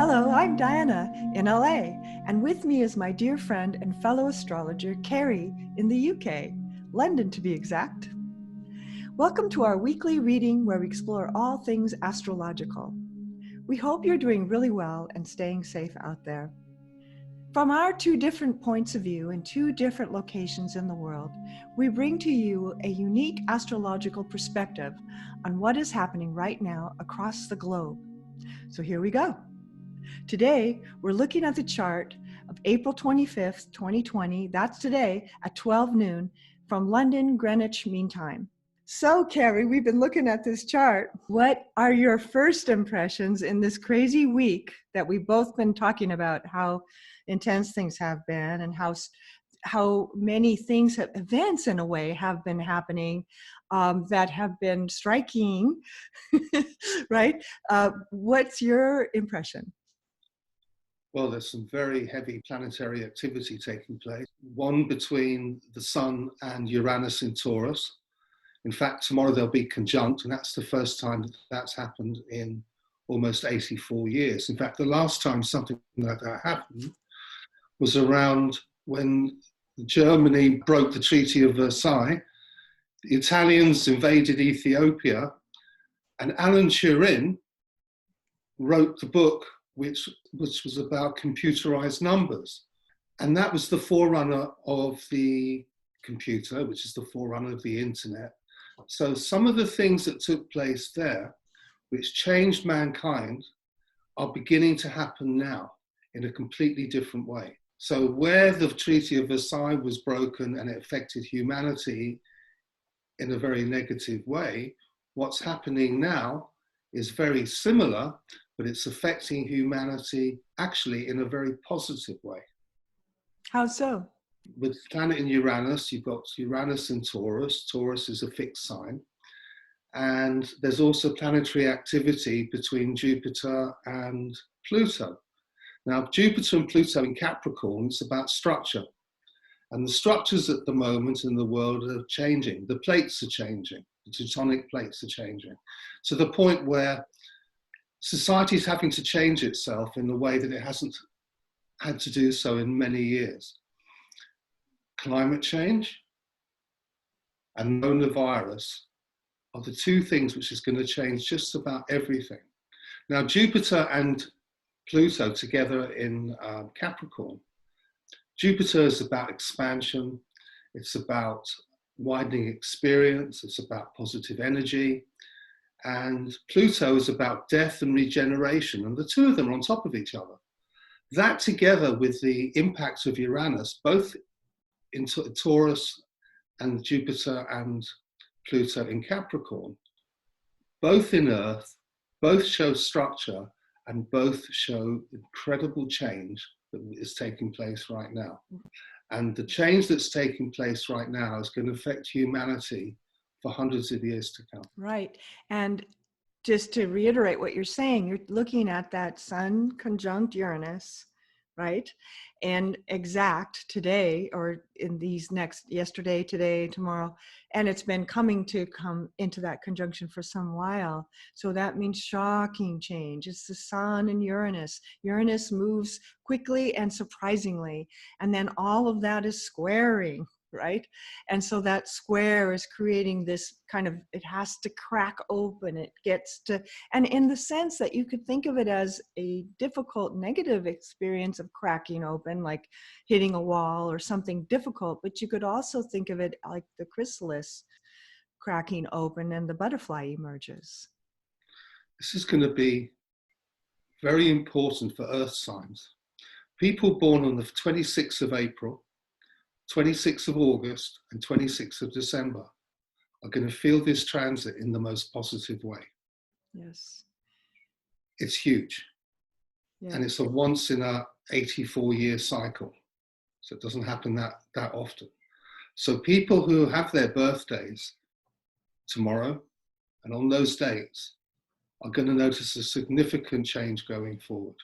Hello, I'm Diana in LA, and with me is my dear friend and fellow astrologer, Cary, in the UK, London to be exact. Welcome to our weekly reading where we explore all things astrological. We hope you're doing really well and staying safe out there. From our two different points of view in two different locations in the world, we bring to you a unique astrological perspective on what is happening right now across the globe. So here we go. Today, we're looking at the chart of April 25th, 2020. That's today at 12 noon from London, Greenwich Mean Time. So, Cary, we've been looking at this chart. What are your first impressions in this crazy week that we've both been talking about how intense things have been and how many things, events in a way, have been happening that have been striking, right? What's your impression? Well, there's some very heavy planetary activity taking place. One between the Sun and Uranus in Taurus. In fact, tomorrow there'll be conjunct, and that's the first time that's happened in almost 84 years. In fact, the last time something like that happened was around when Germany broke the Treaty of Versailles. The Italians invaded Ethiopia, and Alan Turing wrote the book which was about computerized numbers. And that was the forerunner of the computer, which is the forerunner of the internet. So some of the things that took place there, which changed mankind, are beginning to happen now in a completely different way. So where the Treaty of Versailles was broken and it affected humanity in a very negative way, what's happening now is very similar, but it's affecting humanity actually in a very positive way. How so? With planet in Uranus, you've got Uranus in Taurus. Taurus is a fixed sign. And there's also planetary activity between Jupiter and Pluto. Now, Jupiter and Pluto in Capricorn, it's about structure. And the structures at the moment in the world are changing. The plates are changing. The tectonic plates are changing. To the point where society is having to change itself in a way that it hasn't had to do so in many years. Climate change and coronavirus are the two things which is going to change just about everything. Now, Jupiter and Pluto together in Capricorn. Jupiter is about expansion. It's about widening experience. It's about positive energy. And Pluto is about death and regeneration, and the two of them are on top of each other. That together with the impact of Uranus, both in Taurus and Jupiter and Pluto in Capricorn, both in Earth, both show structure and both show incredible change that is taking place right now. And the change that's taking place right now is going to affect humanity for hundreds of years to come. Right. And just to reiterate what you're saying, you're looking at that Sun conjunct Uranus, right? And exact today, or in these yesterday, today, tomorrow, and it's been come into that conjunction for some while. So that means shocking change. It's the Sun and Uranus. Uranus moves quickly and surprisingly, and then all of that is squaring, right? And so that square is creating this kind of, it has to crack open, it gets to, and in the sense that you could think of it as a difficult negative experience of cracking open, like hitting a wall or something difficult, but you could also think of it like the chrysalis cracking open and the butterfly emerges. This is going to be very important for Earth signs. People born on the 26th of April, 26th of August and 26th of December are going to feel this transit in the most positive way. Yes. It's huge. Yeah. And it's a once in a 84-year cycle. So it doesn't happen that often. So people who have their birthdays tomorrow and on those dates are going to notice a significant change going forward.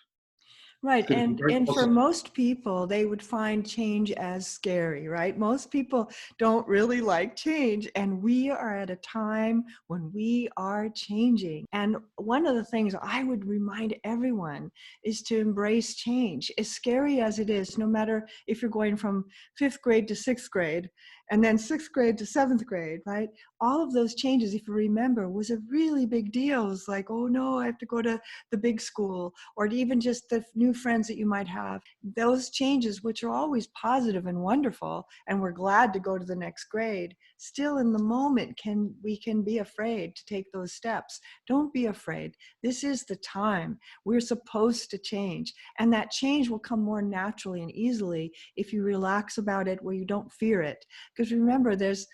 Right. It's going to be very And for positive. most people, they would find change as scary, right? Most people don't really like change. And we are at a time when we are changing. And one of the things I would remind everyone is to embrace change, as scary as it is, no matter if you're going from fifth grade to sixth grade and then sixth grade to seventh grade, right? All of those changes, if you remember, was a really big deal. It was like, oh no, I have to go to the big school, or even just the new friends that you might have. Those changes, which are always positive and wonderful, and we're glad to go to the next grade, still in the moment we can be afraid to take those steps. Don't be afraid. This is the time. We're supposed to change, and that change will come more naturally and easily if you relax about it, where you don't fear it. Because remember, there's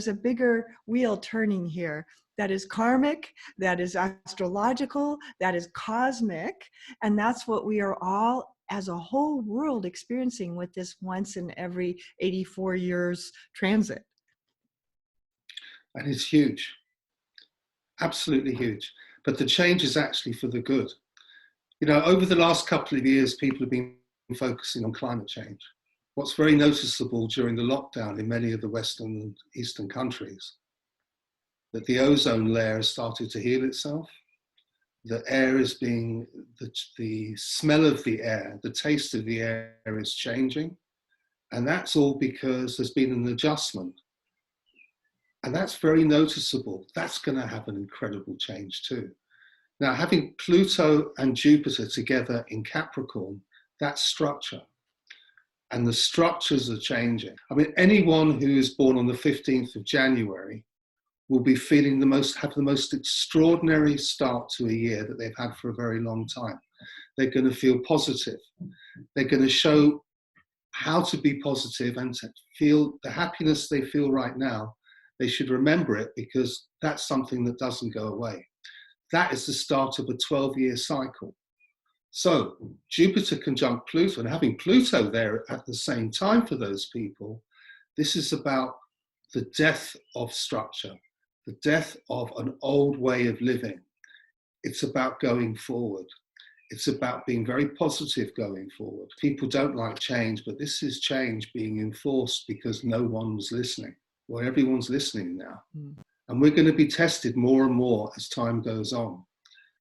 a bigger wheel turning here that is karmic, that is astrological, that is cosmic. And that's what we are all, as a whole world, experiencing with this once in every 84 years transit. And it's huge, absolutely huge. But the change is actually for the good. You know, over the last couple of years, people have been focusing on climate change. What's very noticeable during the lockdown in many of the Western and Eastern countries, that the ozone layer has started to heal itself. The air is being, the smell of the air, the taste of the air is changing. And that's all because there's been an adjustment. And that's very noticeable. That's going to have an incredible change too. Now, having Pluto and Jupiter together in Capricorn, that's structure. And the structures are changing. I mean, anyone who is born on the 15th of January will be feeling have the most extraordinary start to a year that they've had for a very long time. They're going to feel positive. They're going to show how to be positive and to feel the happiness they feel right now. They should remember it, because that's something that doesn't go away. That is the start of a 12-year cycle. So Jupiter conjunct Pluto, and having Pluto there at the same time for those people, this is about the death of structure, the death of an old way of living. It's about going forward. It's about being very positive going forward. People don't like change, but this is change being enforced because no one was listening. Well, everyone's listening now. Mm. And we're going to be tested more and more as time goes on.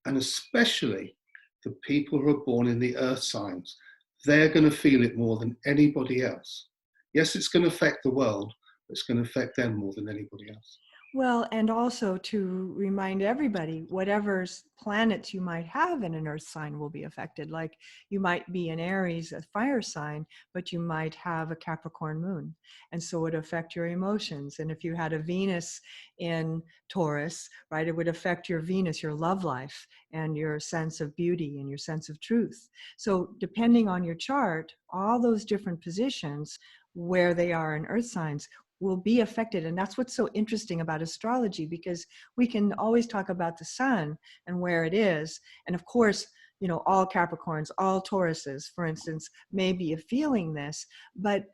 And especially the people who are born in the earth signs, they're going to feel it more than anybody else. Yes, it's going to affect the world, but it's going to affect them more than anybody else. Well, and also to remind everybody, whatever planets you might have in an earth sign will be affected. Like you might be in Aries, a fire sign, but you might have a Capricorn moon. And so it would affect your emotions. And if you had a Venus in Taurus, right, it would affect your Venus, your love life, and your sense of beauty and your sense of truth. So depending on your chart, all those different positions where they are in earth signs will be affected. And that's what's so interesting about astrology, because we can always talk about the sun and where it is. And of course, you know, all Capricorns, all Tauruses, for instance, may be feeling this, but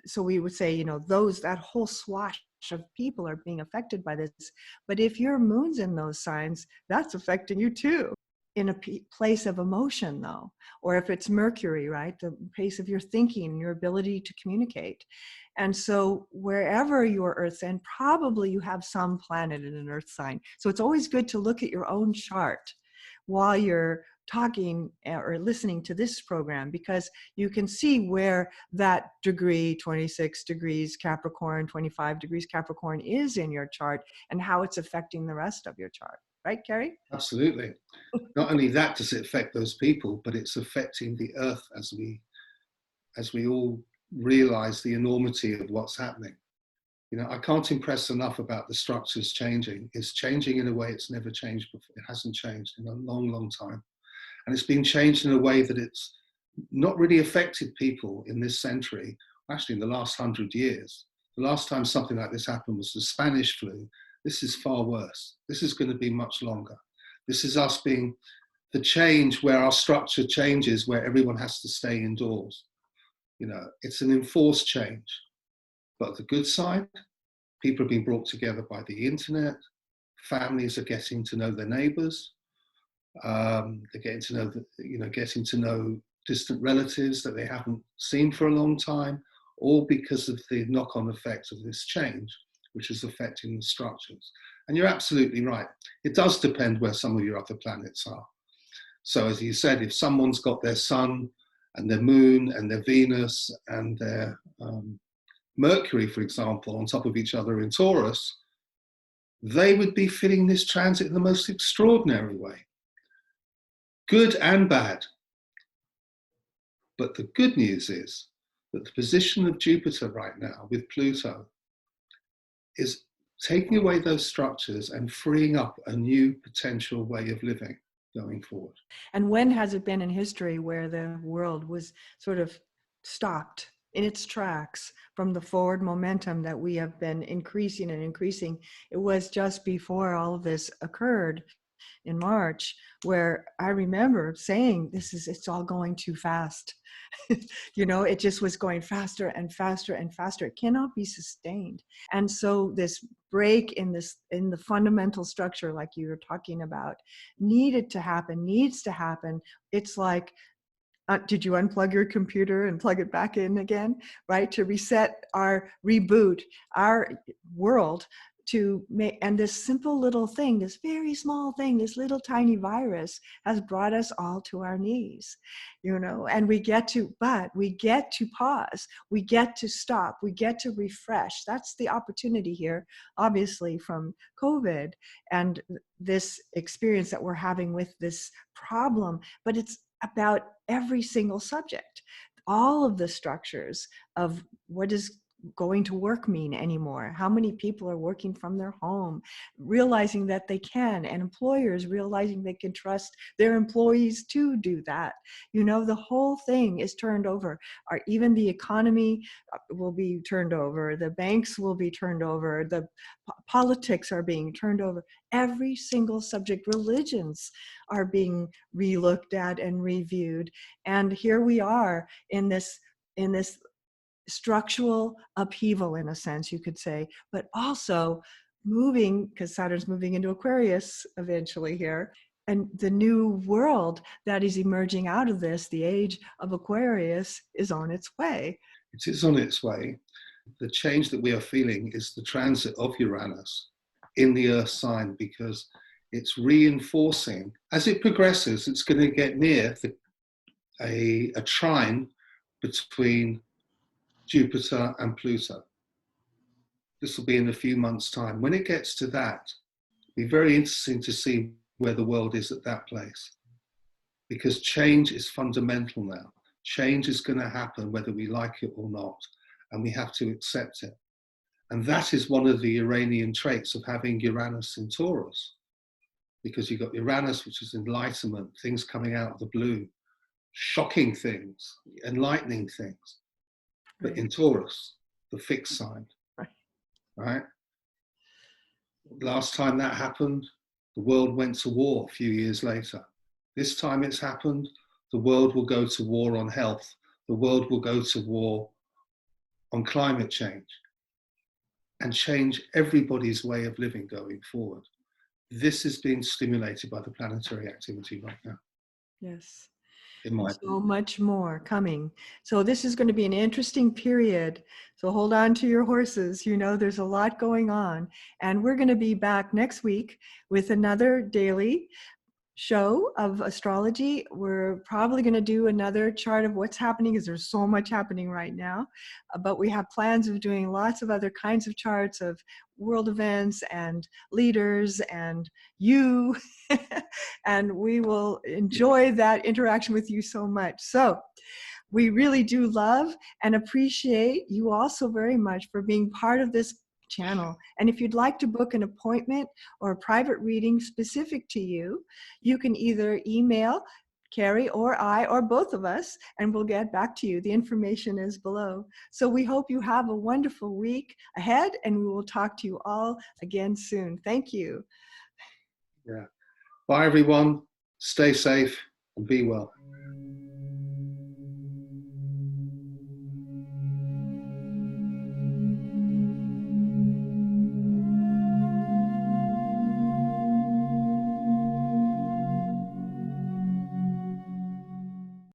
so we would say, you know, that whole swash of people are being affected by this. But if your moon's in those signs, that's affecting you too. In a place of emotion, though, or if it's Mercury, right, the pace of your thinking and your ability to communicate. And so wherever your earth sign, probably you have some planet in an earth sign. So it's always good to look at your own chart while you're talking or listening to this program, because you can see where that degree, 26 degrees Capricorn, 25 degrees Capricorn is in your chart and how it's affecting the rest of your chart. Right, Cary? Absolutely. Not only that does it affect those people, but it's affecting the earth as we all realize the enormity of what's happening. You know, I can't impress enough about the structures changing. It's changing in a way it's never changed before. It hasn't changed in a long, long time. And it's been changed in a way that it's not really affected people in this century, actually in the last 100 years. The last time something like this happened was the Spanish flu. This is far worse. This is going to be much longer. This is us being the change where our structure changes, where everyone has to stay indoors. You know, it's an enforced change. But the good side, people are being brought together by the internet. Families are getting to know their neighbours. They're getting to know, getting to know distant relatives that they haven't seen for a long time, all because of the knock-on effect of this change, which is affecting the structures. And you're absolutely right. It does depend where some of your other planets are. So as you said, if someone's got their sun and their moon and their Venus and their Mercury, for example, on top of each other in Taurus, they would be feeling this transit in the most extraordinary way. Good and bad. But the good news is that the position of Jupiter right now with Pluto is taking away those structures and freeing up a new potential way of living going forward. And when has it been in history where the world was sort of stopped in its tracks from the forward momentum that we have been increasing and increasing? It was just before all of this occurred in March, where I remember saying, it's all going too fast. You know, it just was going faster and faster and faster. It cannot be sustained. And so this break in the fundamental structure, like you were talking about, needs to happen. It's like, did you unplug your computer and plug it back in again, right? To reboot our world to make, and this simple little thing, this very small thing, this little tiny virus has brought us all to our knees, you know, and we get to pause, we get to stop, we get to refresh. That's the opportunity here, obviously, from COVID and this experience that we're having with this problem, but it's about every single subject, all of the structures of what does going to work mean anymore? How many people are working from their home, realizing that they can, and employers realizing they can trust their employees to do that. You know, the whole thing is turned over. Or even the economy will be turned over. The banks will be turned over. The politics are being turned over. Every single subject, religions are being relooked at and reviewed. And here we are in this structural upheaval, in a sense, you could say, but also moving, because Saturn's moving into Aquarius eventually here, and the new world that is emerging out of this, the age of Aquarius, is on its way. It is on its way. The change that we are feeling is the transit of Uranus in the Earth sign, because it's reinforcing. As it progresses, it's going to get near a trine between Jupiter and Pluto. This will be in a few months' time. When it gets to that, it'll be very interesting to see where the world is at that place. Because change is fundamental now. Change is going to happen whether we like it or not, and we have to accept it. And that is one of the Uranian traits of having Uranus in Taurus. Because you've got Uranus, which is enlightenment, things coming out of the blue, shocking things, enlightening things. But in Taurus, the fixed sign, right? Last time that happened, the world went to war a few years later. This time it's happened, the world will go to war on health. The world will go to war on climate change and change everybody's way of living going forward. This is being stimulated by the planetary activity right now. Yes. So much more coming. So this is going to be an interesting period. So hold on to your horses. You know, there's a lot going on. And we're going to be back next week with another daily show of astrology. We're probably going to do another chart of what's happening, because there's so much happening right now. But we have plans of doing lots of other kinds of charts of world events and leaders and you. And we will enjoy that interaction with you so much. So we really do love and appreciate you also very much for being part of this channel. And if you'd like to book an appointment or a private reading specific to you, you can either email Cary or I or both of us, and we'll get back to you. The information is below. So we hope you have a wonderful week ahead, and we will talk to you all again soon. Thank you. Yeah. Bye, everyone. Stay safe and be well.